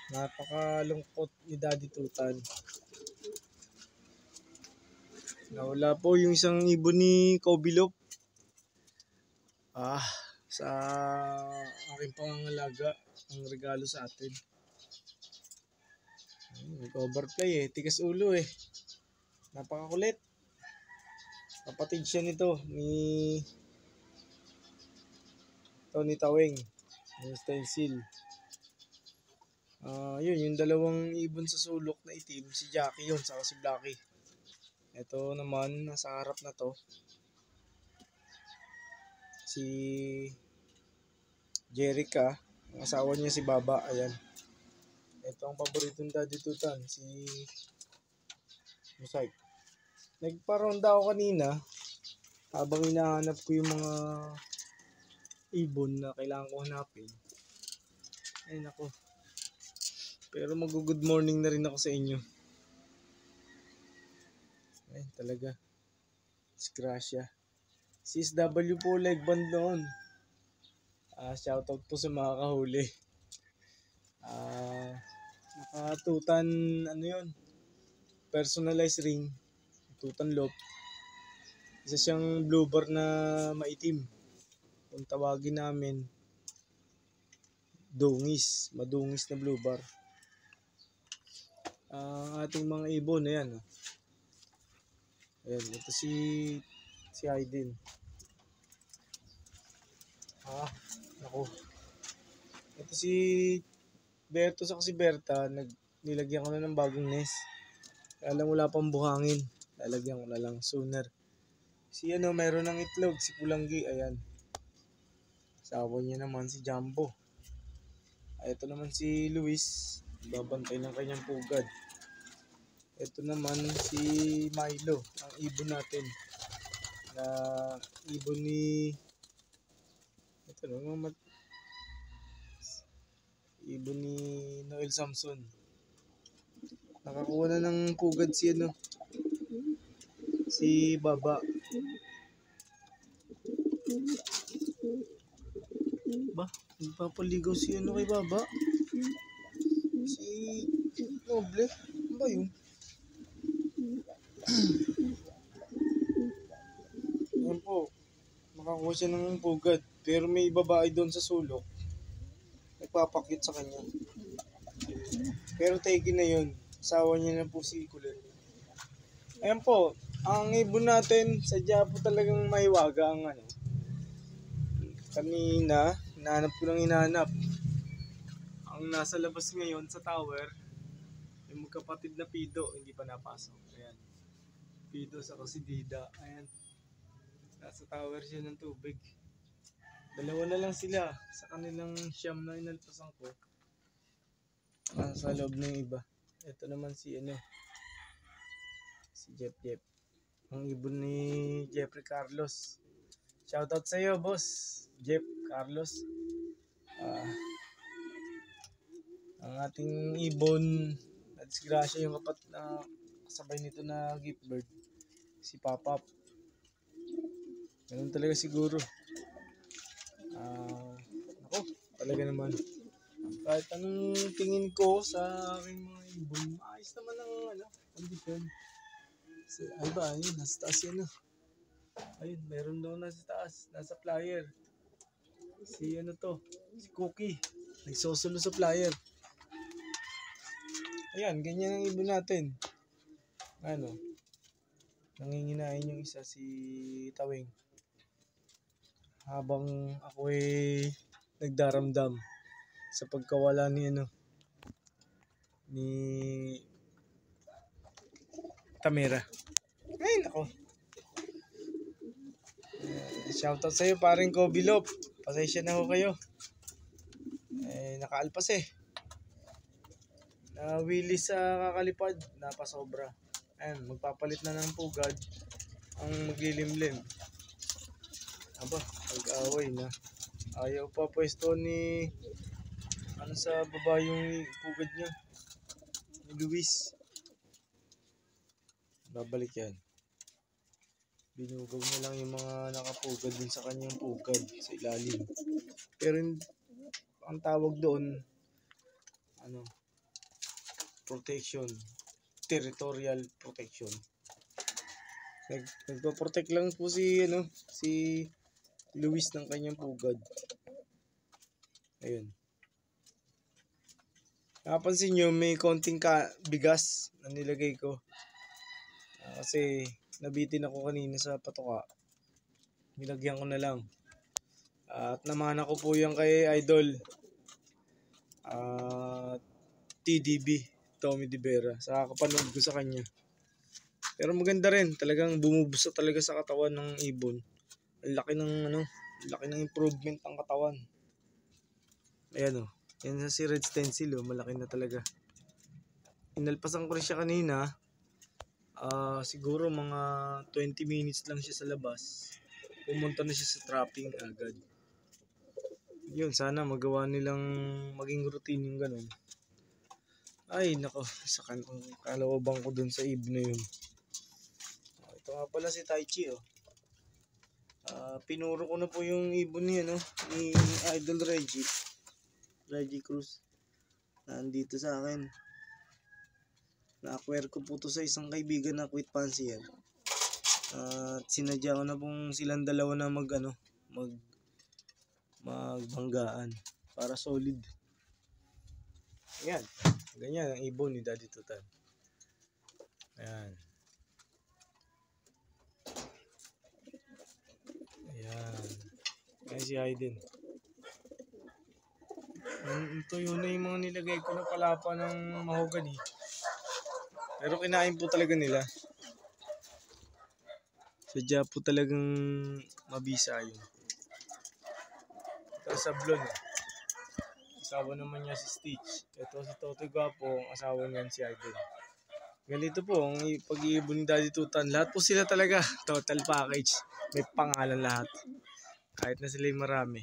Napakalungkot ni Daddy Tutan. Nawala po yung isang ibon ni Kobilop. Sa aking pangangalaga, ang regalo sa atin. Nag-overplay tigas ulo Napakakulit. Kapatid siya nito ni Tony Taweng, yung stencil. Yun, yung dalawang ibon sa sulok na itim, si Jackie yun, saka si Blacky. Ito naman, nasa harap na to, si Jerica, ang asawa niya si Baba, ayan. Ito ang paboritong Daddy Tutan, si Musay. Nagparonda ako kanina, habang hinahanap ko yung mga ibon na kailangan ko hanapin. Ay nako. Pero mag-good morning na rin ako sa inyo. Ay talaga. Disgrasya. CSW po leg band noon. Shoutout po sa mga kahuli. Nakatutan ano yun? Personalized ring. Tutan loop. Isa siyang blue bar na maitim. Kung tawagin namin dungis, madungis na blue bar. Ang ating mga ibon, ayan. Ayan, ito si Aiden. Naku. Ito si Berto sa si Berta, nilagyan ko na ng bagong nest. Kaya lang wala pang buhangin. Lalagyan ko na lang sooner. Si meron ng itlog, si Pulanggi, ayan. Asawa niya naman si Jumbo. Ito naman si Luis, babantay ng kanyang pugad. Ito naman si Milo, ang ibon natin. Na ibon ni ibon ni Noel Samson. Nakakuha na ng pugad si Baba. Nagpapaligaw si kay Baba. Si Noble. Ano ba yun? Yan po. Nakakuha siya ng pugad. Pero may babae doon sa sulok. Nagpapakit sa kanya. Pero taken na yun. Asawa niya na po si Kulit. Ayan po. Ang ibon natin, sadya po talagang mahiwaga ang Kanina, hinahanap. Ang nasa labas ngayon sa tower, yung magkapatid na Pido, hindi pa napasok. Ayan. Pido sa si Dida. Ayan. Nasa tower siya ng tubig. Dalawa na lang sila sa kanilang siyam na inalpasan ko. Sa loob ng iba. Ito naman si Jeff. Ang ibon ni Jeffrey Carlos. Shoutout sa iyo, boss. Jeff Carlos. Ang ating ibon, nadisgrasya yung kasabay nito na gift bird. Si Papap. Ganun talaga siguro. Ako, talaga naman. Kahit anong tingin ko sa aking mga ibon, ayos naman ang kondisyon. Ayun, nasa taas yan Ayun, meron daw nasa taas, nasa flyer. Si Cookie. Nagsusulo sa flyer. Ayan, ganyan ang ibon natin. Nanginginain yung isa si Taweng. Habang ako nagdaramdam sa pagkawala ni Tamira. Ay, nako. Shoutout sa iyo, paring Kobilop. Pasensya na ho kayo. Nakaalpas Nawili sa kakalipad, napasobra. Ayan, magpapalit na ng pugad ang maglilimlim. Pag-away na. Ayaw pa pwesto ni sa baba yung pugad niya. Ni Luis. Babalik yan. Binugaw na lang yung mga nakapugad din sa kanyang pugad sa ilalim. Pero ang tawag doon protection, territorial protection. Nagpo-protect lang po si Luis ng kanyang pugad. Ayun. Napansin nyo, may konting bigas na nilagay ko. Kasi nabitin ako kanina sa patoka. Nilagyan ko na lang. At namana ko po yan kay Idol. TDB, Tommy De Vera. Sa kapanood ko sa kanya. Pero maganda rin. Talagang bumubusa talaga sa katawan ng ibon. Ang laki ng improvement ng katawan. Ayan o. Yan si Red Stencil o. Malaki na talaga. Inalpasan ko rin siya kanina. Siguro mga 20 minutes lang siya sa labas. Pumunta na siya sa trapping agad. Yun, sana magawa nilang maging routine yung ganun. Ay, nako. Sa kalawabang ko dun sa ibon na yun. Ito nga pala si Tai Chi oh. Pinuro ko na po yung ibon niya ni Idol Reggie Cruz. Nandito sa akin. Na-acquire ko po to sa isang kaibigan na quit fancier. At sinadya ko na pong silang dalawa na magbanggaan para solid. Ayan. Ganyan ang ibon ni Daddy Tutan. Ayan. Ayan si Aiden. Ito yun na yung mga nilagay ko na palapa ng mahogany. Pero kinain po talaga nila. Sadya po talagang mabisa yun. Ito sa Blon eh. Asawa naman niya si Stitch. Ito si Totoy Gwapo, ang asawa niyan si Aiden. Ganito po ang pag-iibon ni Daddy Tutan. Lahat po sila talaga. Total package. May pangalan lahat. Kahit na sila marami.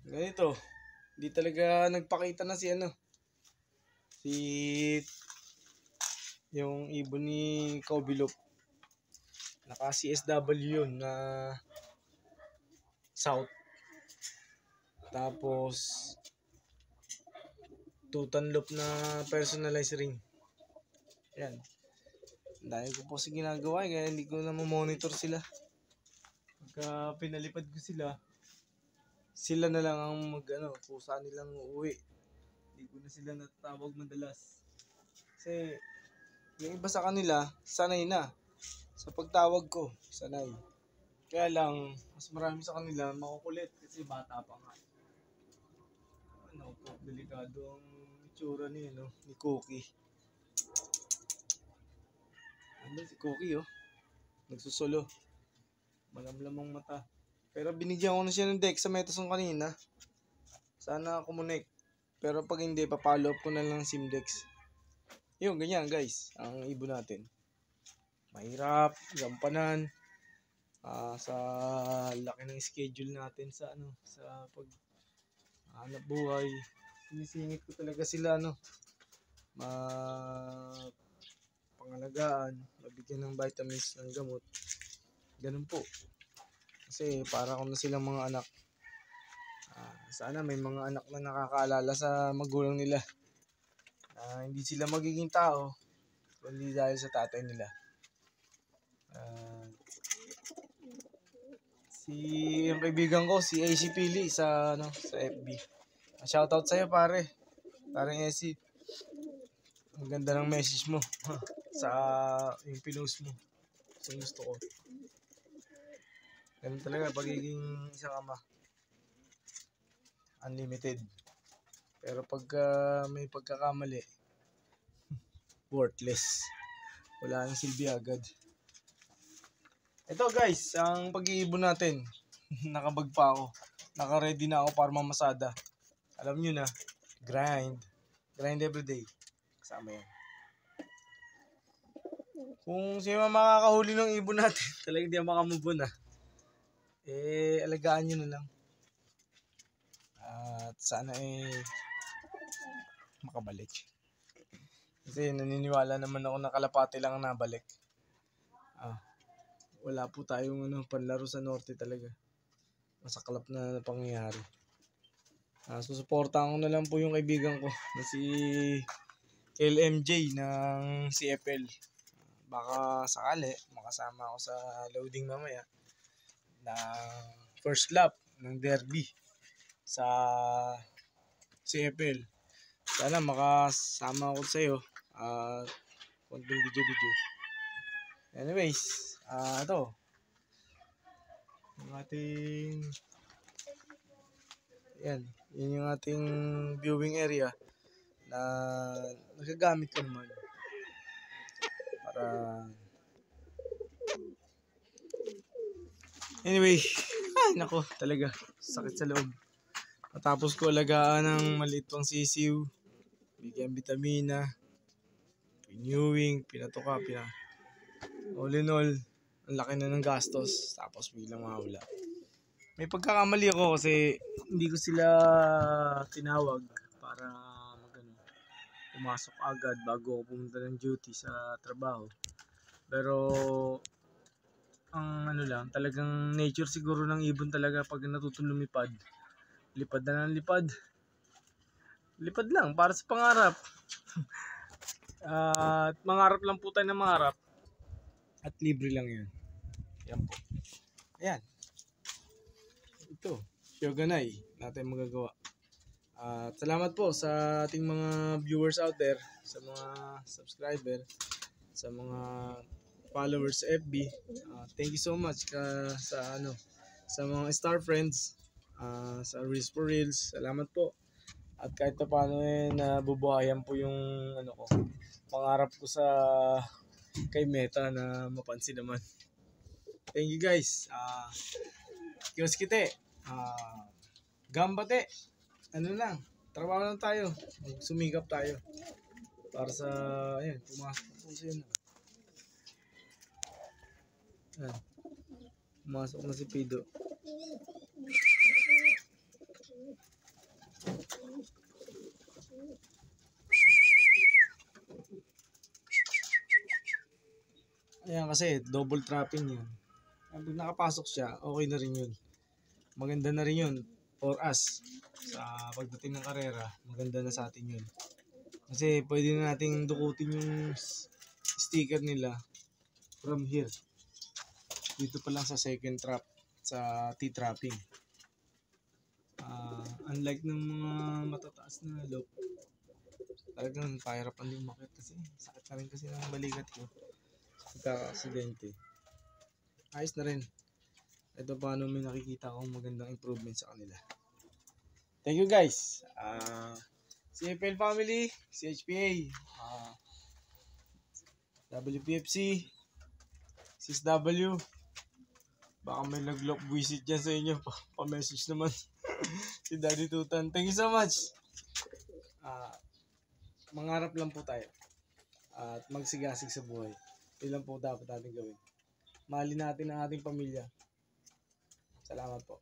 Ganito. Hindi talaga nagpakita na si yung ibon ni Kobilop. Naka CSW yun na South. Tapos Tutan Loop na personalized ring. Yan. Dahil ko po sa ginagawa kaya hindi ko na monitor sila. Pagka pinalipad ko sila na lang ang kung saan nilang uuwi. Hindi ko na sila natatawag madalas. Kasi yung iba sa kanila, sanay na. Sa pagtawag ko, sanay. Kaya lang, mas marami sa kanila makukulit kasi bata pa nga. Delikado ang itsura ni Cookie. Si Cookie nagsusulo. Malamlamang mata. Pero binigyan ko na siya ng dexamethasone kanina. Sana kumunik. Pero pag hindi, papalo up ko na lang Simdex. Yun, ganyan guys. Ang ibon natin. Mahirap, gampanan. Sa laki ng schedule natin sa pag hanap buhay. Sinisingit ko talaga sila pangalagaan, mabigyan ng vitamins, ng gamot. Ganun po. Kasi para ko na silang mga anak. Sana may mga anak na nakakaalala sa magulang nila. Hindi sila magiging tao kundi dahil sa tatay nila. Yung kaibigan ko, si AC Pili sa FB. Shoutout sa'yo pare. Parang AC. Ang ganda ng message mo sa yung pinost mo. Gusto ko. Ganun talaga pagiging isang ama. Unlimited. Pero pagka may pagkakamali, worthless. Wala nang silbi agad. Ito guys, ang pag-iibon natin. Nakabag pa ako. Naka-ready na ako para mamasada. Alam nyo na, grind. Grind everyday. Kasama yan. Kung sino makakahuli ng ibon natin, talagang di makamove on alagaan nyo na lang. At sana makabalik. Kasi naniniwala naman ako na kalapati lang ang nabalik. Wala po tayong panlaro sa norte talaga. Masaklap na pangyayari. Susuportahan ko na lang po yung kaibigan ko na si LMJ ng CFL. Baka sakali makasama ako sa loading mamaya ng first lap ng derby sa CFL. Sana makasama ako sa iyo konting video. Anyways, ito yung ating yun yung ating viewing area na nagagamit ko naman para anyway, nako talaga sakit sa loob. Matapos ko alagaan ng maliit pang sisiw, bigyan vitamina, renewing, pinatuka, all in all, ang laki na ng gastos, tapos biglang mawala. May pagkakamali ako kasi hindi ko sila tinawag para pumasok agad bago ako pumunta ng duty sa trabaho. Pero ang talagang nature siguro ng ibon talaga pag natutong lumipad. Lipad na ng lipad. Lipad lang para sa pangarap. At mangarap lang po tayo na mangarap. At libre lang yun. Yan po. Ayan. Ito, Shogunai, natin magagawa. At salamat po sa ating mga viewers out there, sa mga subscriber, sa mga followers sa FB. Thank you so much sa mga star friends, sa Reels for Reels. Salamat po. At kahit paano nabubuhayan po yung pangarap ko sa kay Meta na mapansin naman. Thank you guys. Kiyoskite. Gambate. Trabaho lang tayo. Sumikap tayo. Para sa, pumasok po siya na. Pumasok na si Pido. Ayan kasi, double trapping yun. Pag nakapasok siya, okay na rin yun. Maganda na rin yun for us. Sa pagdating ng karera, maganda na sa atin yun. Kasi pwede na nating dukutin yung sticker nila from here. Dito pa lang sa second trap, sa T-trapping. Unlike ng mga matataas na loop, talagang pahirapan din umakyat kasi sakit na rin kasi ng balikat ko. Pagka-aksidente. Ayos na rin. Ito paano may nakikita akong magandang improvement sa kanila. Thank you guys. CFL family, CHPA, WPFC, 6W. Baka may nag-lock visit dyan sa inyo. Pa-message naman si Daddy Tutan. Thank you so much. Mangarap lang po tayo. At magsigasig sa buhay. Yun lang po dapat natin gawin. Mahalin natin ang ating pamilya. Salamat po.